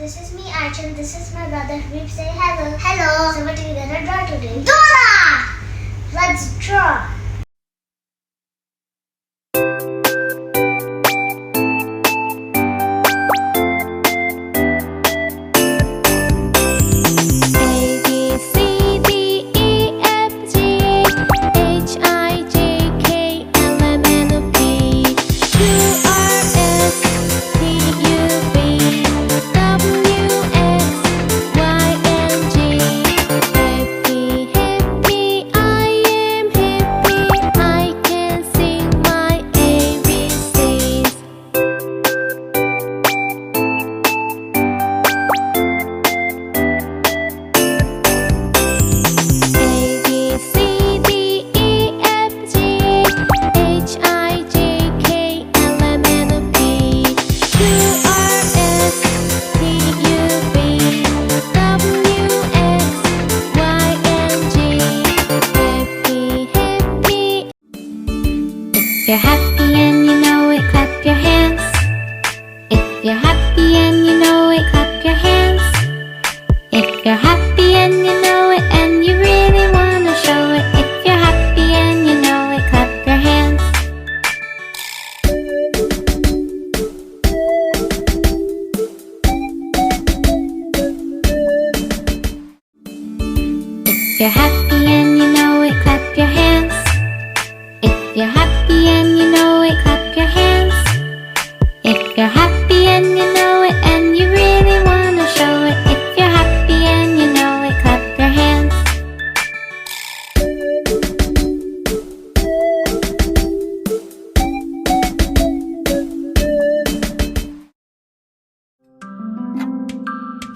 This is me, Archon. This is my brother. We say hello. Hello. So what are we gonna draw today? Dora! Let's draw. If you're happy and you know it, clap your hands. If you're happy and you know it, clap your hands. If you're happy and you know it and you really wanna show it, if you're happy and you know it, clap your hands. If you're happy and you know it, clap your hands. If you're happy and you know it, clap your hands. If you're happy and you know it and you really wanna show it, if you're happy and you know it, clap your hands.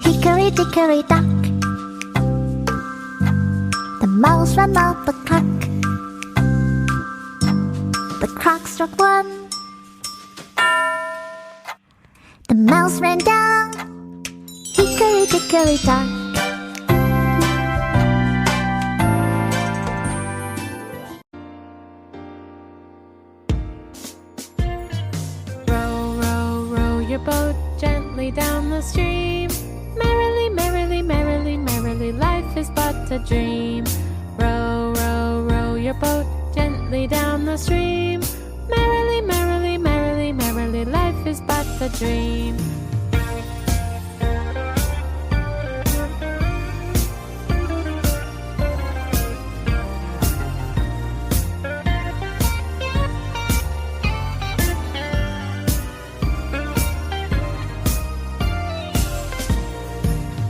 Hickory dickory dock, the mouse ran up the clock. The clock struck one. The mouse ran down. Hickory dickory dock. Row, row, row your boat gently down the stream. Merrily, merrily, merrily, merrily, life is but a dream. Row, row, row your boat gently down the stream. Merrily, merrily, merrily, merrily, life is but a dream.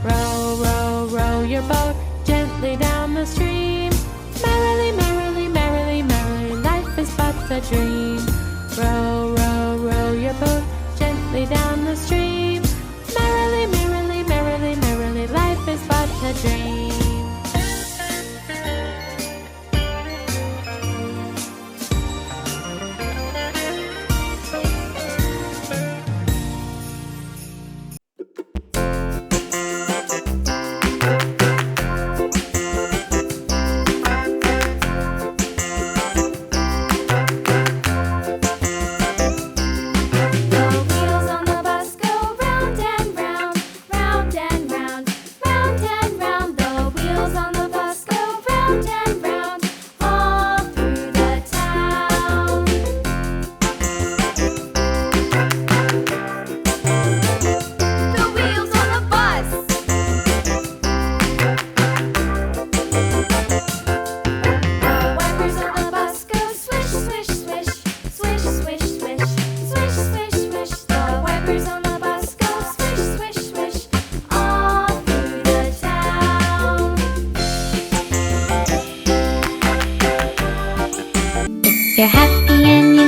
Row, row, row your boat gently down the stream. Merrily, merrily, merrily, merrily, life is but a dream. Row, row, row your boat gently down the stream. Merrily, merrily, merrily, merrily, life is but a dream. If you're happy and you